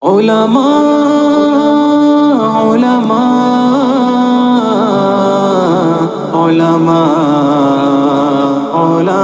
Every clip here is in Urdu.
علماء علماء علماء علماء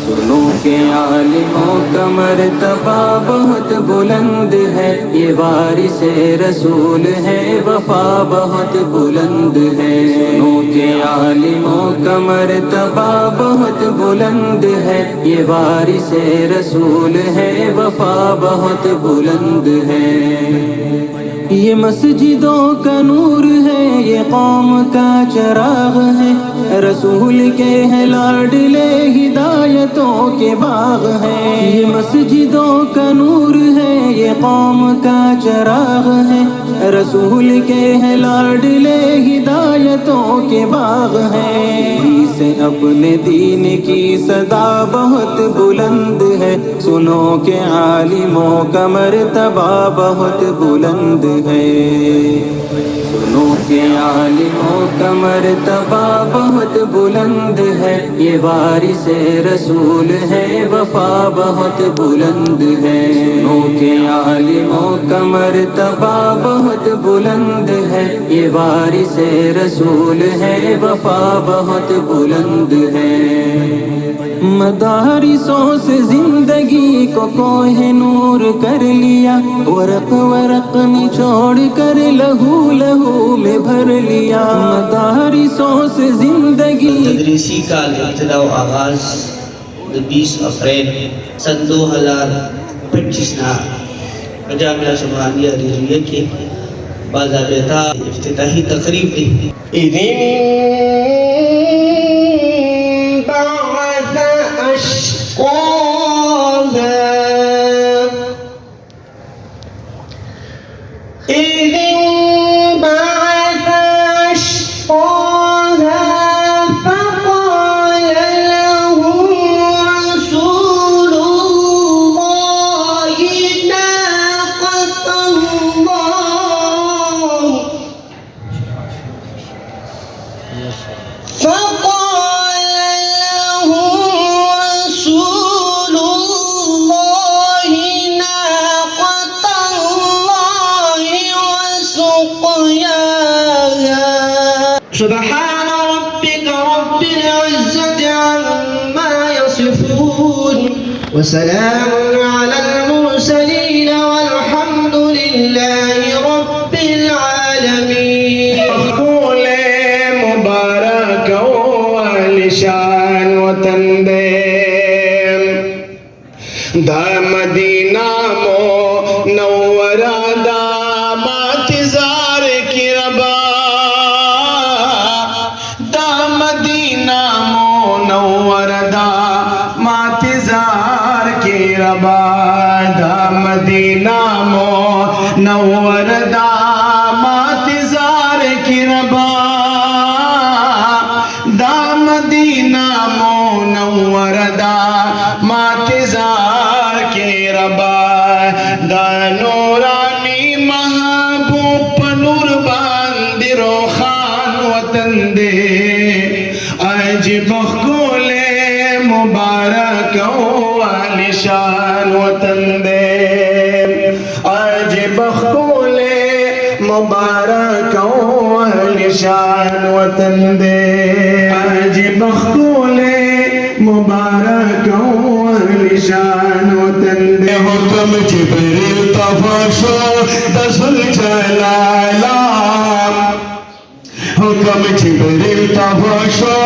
سنو کہ عالموں کا مرتبہ بہت بلند ہے، یہ وارث رسول ہے، وفا بہت بلند ہے۔ سنو کہ عالموں کا مرتبہ بہت بلند ہے، یہ وارث رسول ہے، وفا بہت بلند ہے۔ یہ مسجدوں کا نور ہے، یہ قوم کا چراغ ہے، رسول کے ہیں لاڈلے، ہدایتوں کے باغ ہیں۔ یہ مسجدوں کا نور ہے، یہ قوم کا چراغ ہے، رسول کے ہیں لاڈلے، ہدایتوں کے باغ ہیں۔ سے اپنے دین کی صدا بہت بلند ہے، سنو کہ عالموں کا مرتبہ بہت بلند ہے۔ سنو کہ عالموں کا مرتبہ بہت بلند ہے، یہ وارث رسول ہے، وفا بہت بلند ہے۔ سنو کہ عالموں کا مرتبہ بہت بلند ہے، یہ وارث رسول ہے، وفا بہت بلند ہے۔ مدارسوں سے زندگی کو کوہ نور کر لیا، ورق ورق نچوڑ کر لہو لہو میں بھر لیا۔ مدارسوں سے زندگی تدریسی کال ابتدا و آغاز 20 اپریل سن 2025 جامعہ سبحانیہ ریزویہ کی باضابطہ افتتاحی تقریب دی۔ سبحان ربك رب العزة عما يصفون وسلام على المرسلين والحمد لله رب العالمين۔ مقبول مبارک والشان وطن دے دا مدینہ منورہ دا ماتزار کی ربا، دا ماتزار کی ربا، دا مدینہ منور دا ماتزار کی ربا، دا مدینہ منور دا ماتزار کی ربا، دا نورانی محبوب پنور باندی روخان وطن دے عجب مقبول مبارک والشان وطن دے، عجب مقبول مبارک والشان وطن دے، عجب مقبول مبارک والشان وطن دے۔ حکم جبریل تفاشو دسل جلالا، حکم جبریل تفاشو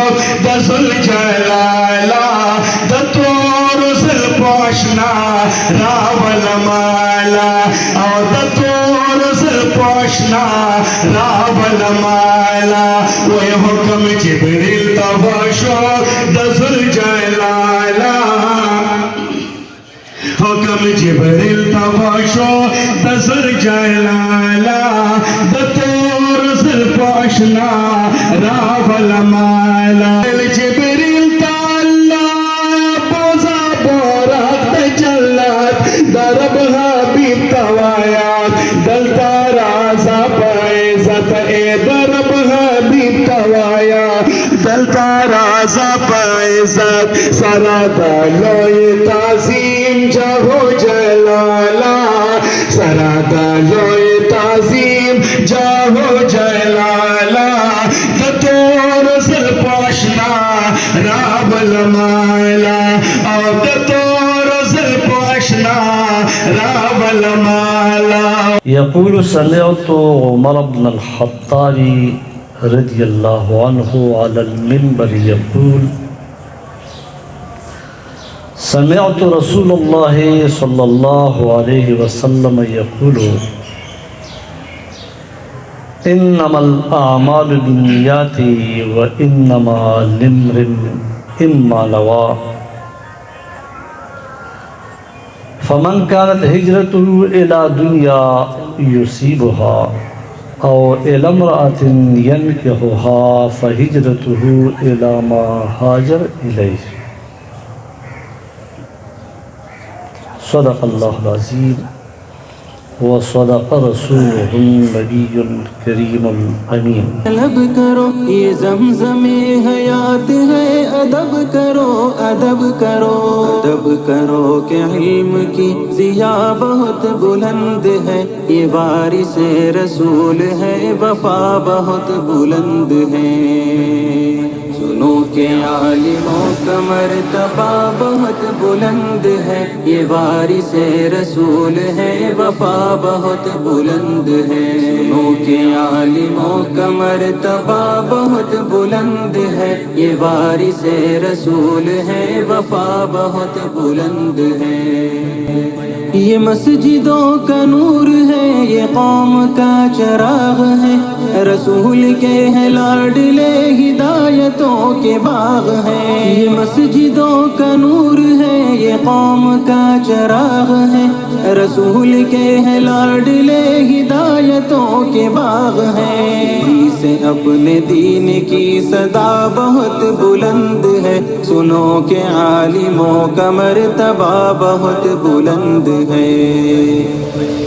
دسل جلالا، دتور سل پوشنا راول مالا، او دتور سل پوشنا راول مالا، وی حکم جبریل تفاشو دسل جلالا، حکم جبریل تفاشو دسل جلالا، دتور سل پوشنا راول مالا، جبریل تعالی بوزا بورات جلات درب حبیب توایات دلتا رازا پائزت اے درب حبیب توایات دلتا سرتارا عزت سرادا لوی تعظیم جہو جلالا سرادا لوی تعظیم جہو جلالا دتور سر پوشنا راب المالا او دتور سر پوشنا راب المالا. يقول سمعت عمر بن الخطاب رضي الله عنه على المنبر يقول سمعت رسول الله صلى الله عليه وسلم يقول إنما الأعمال بالنيات وإنما لامرئ ما نوى فمن كانت هجرته إلى دنيا يصيبها أو إلى امرأة ينكحها فهجرته إلى ما هاجر إليه. صدق الله العظيم وصدق رسوله النبي الكريم الأمين. طلب کرو یہ زمزم حیات ہے ادب کرو ادب کرو ادب کرو کہ علم کی ضیا بہت بلند ہے یہ وارث رسول ہے وفا بہت بلند ہے سنو کہ عالموں کا مرتبہ بہت بلند ہے یہ وارث رسول ہے وفا بہت بلند ہے سنو کہ عالموں کا مرتبہ بہت بلند ہے یہ وارث رسول ہے وفا بہت بلند ہے یہ مسجدوں کا نور ہے یہ قوم کا چراغ ہے رسول کے ہیں لاڈلے ہدایتوں کے باغ ہیں یہ مسجدوں کا نور ہے یہ قوم کا چراغ ہے رسول کے ہیں لاڈلے ہدایتوں کے باغ ہیں سے اپنے دین کی صدا بہت بلند ہے سنو کہ عالموں کا مرتبہ بہت بلند ہے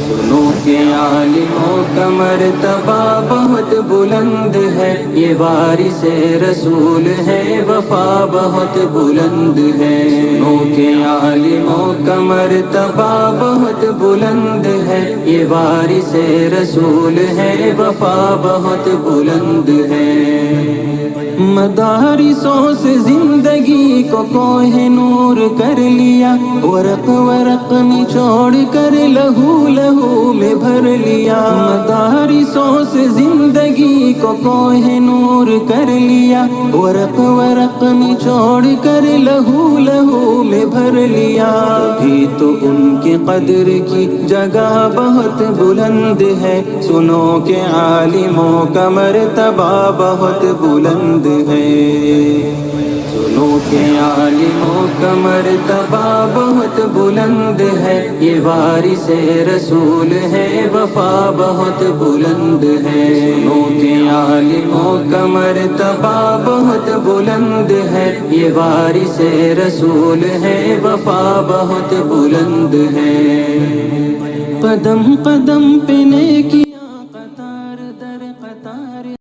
سنو کہ عالموں کا مرتبہ بہت بلند ہے یہ وارث رسول ہے وفا بہت بلند ہے سنو کہ عالموں کا مرتبہ بہت بلند ہے یہ وارث رسول ہے وفا بہت بلند ہے مدارسوں سے زندگی کو کوہ نور کر لیا ورق ورق نچوڑ کر لہو لہو میں بھر لیا مدارسوں سے زندگی کو کوہ نور کر لیا ورق ورق نچوڑ کر لہو لہو میں بھر لیا بھی تو ان کی قدر کی جگہ بہت بلند ہے سنو کہ عالموں کا مرتبہ بہت بلند ہے سنو کہ عالموں کا مرتبہ بہت بلند ہے یہ وارث رسول ہے وفا بہت بلند ہے سنو کہ عالموں کا مرتبہ بہت بلند ہے یہ وارث رسول ہے وفا بہت بلند ہے قدم قدم پہ